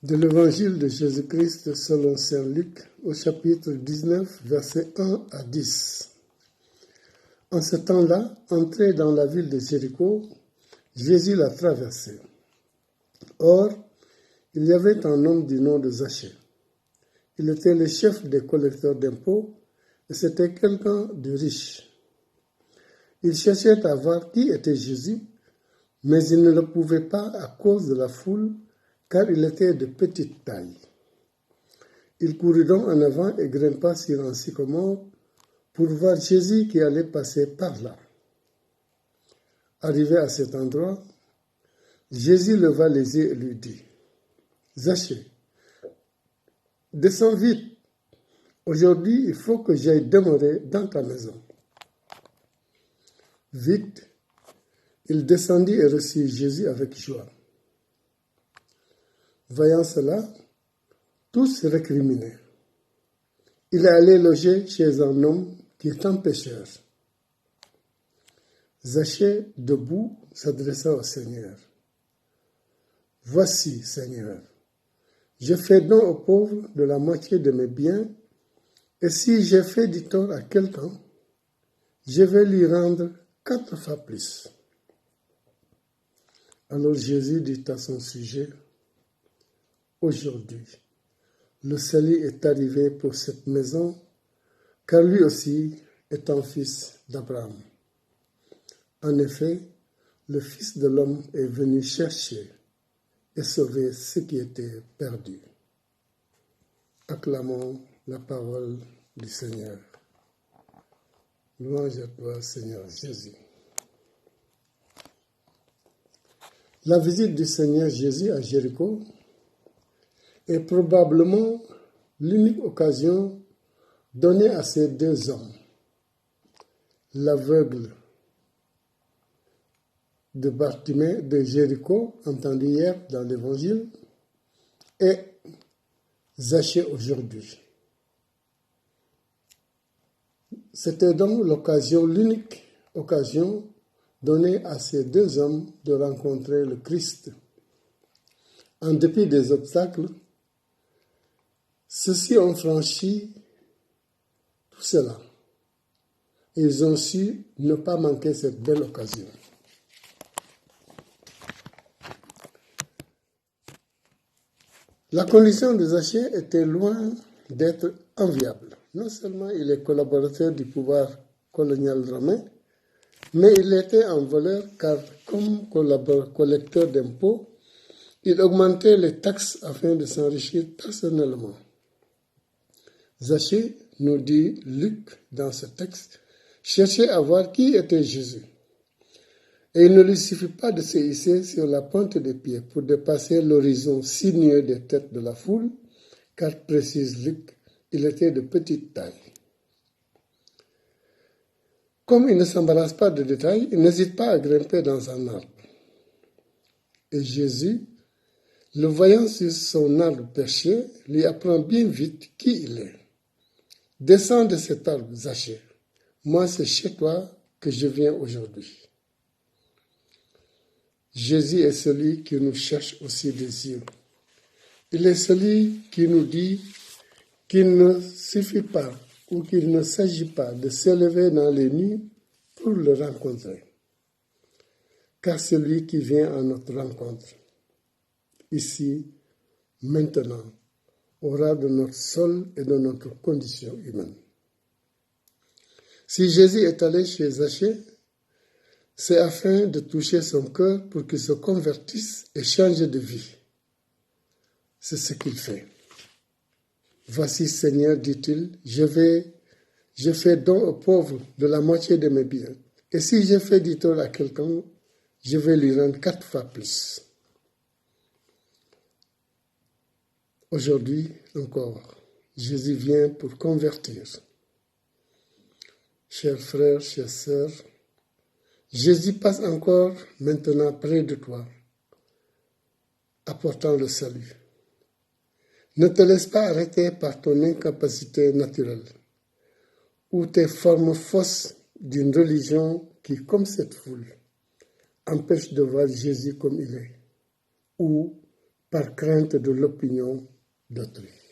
De l'Évangile de Jésus-Christ selon saint Luc au chapitre 19, versets 1 à 10. En ce temps-là, entré dans la ville de Jéricho, Jésus la traversait. Or, il y avait un homme du nom de Zachée. Il était le chef des collecteurs d'impôts et c'était quelqu'un de riche. Il cherchait à voir qui était Jésus, mais il ne le pouvait pas à cause de la foule, car il était de petite taille. Il courut donc en avant et grimpa sur un sycomore pour voir Jésus qui allait passer par là. Arrivé à cet endroit, Jésus leva les yeux et lui dit, « Zachée, descends vite. Aujourd'hui, il faut que j'aille demeurer dans ta maison. » Vite, il descendit et reçut Jésus avec joie. Voyant cela, tous se récriminaient. Il est allé loger chez un homme qui est un pécheur. Zachée, debout, s'adressa au Seigneur. « Voici, Seigneur, je fais don aux pauvres de la moitié de mes biens, et si j'ai fait du tort à quelqu'un, je vais lui rendre 4 fois plus. » Alors Jésus dit à son sujet, « Aujourd'hui, le salut est arrivé pour cette maison, car lui aussi est un fils d'Abraham. En effet, le Fils de l'homme est venu chercher et sauver ce qui était perdu. » Acclamons la parole du Seigneur. Louange à toi, Seigneur Jésus. La visite du Seigneur Jésus à Jéricho est probablement l'unique occasion donnée à ces deux hommes, l'aveugle de Bartimée de Jéricho, entendu hier dans l'Évangile, et Zachée aujourd'hui. C'était donc l'unique occasion donnée à ces deux hommes de rencontrer le Christ. En dépit des obstacles, ceux-ci ont franchi tout cela. Ils ont su ne pas manquer cette belle occasion. La condition de Zachée était loin d'être enviable. Non seulement il est collaborateur du pouvoir colonial romain, mais il était un voleur car, comme collecteur d'impôts, il augmentait les taxes afin de s'enrichir personnellement. Zachée, nous dit Luc dans ce texte, cherchait à voir qui était Jésus. Et il ne lui suffit pas de se hisser sur la pointe des pieds pour dépasser l'horizon sinueux des têtes de la foule, car, précise Luc, il était de petite taille. Comme il ne s'embarrasse pas de détails, il n'hésite pas à grimper dans un arbre. Et Jésus, le voyant sur son arbre perché, lui apprend bien vite qui il est. « Descends de cet arbre, Zachée. Moi, c'est chez toi que je viens aujourd'hui. » Jésus est celui qui nous cherche aussi des yeux. Il est celui qui nous dit qu'il ne suffit pas ou qu'il ne s'agit pas de s'élever dans les nuits pour le rencontrer. Car celui qui vient à notre rencontre, ici, maintenant, aura de notre sol et de notre condition humaine. Si Jésus est allé chez Zachée, c'est afin de toucher son cœur pour qu'il se convertisse et change de vie. C'est ce qu'il fait. « Voici, Seigneur, dit-il, je fais don aux pauvres de la moitié de mes biens. Et si je fais du tort à quelqu'un, je vais lui rendre 4 fois plus. » Aujourd'hui encore, Jésus vient pour convertir. Chers frères, chères sœurs, Jésus passe encore maintenant près de toi, apportant le salut. Ne te laisse pas arrêter par ton incapacité naturelle ou tes formes fausses d'une religion qui, comme cette foule, empêche de voir Jésus comme il est ou par crainte de l'opinion d'autrui.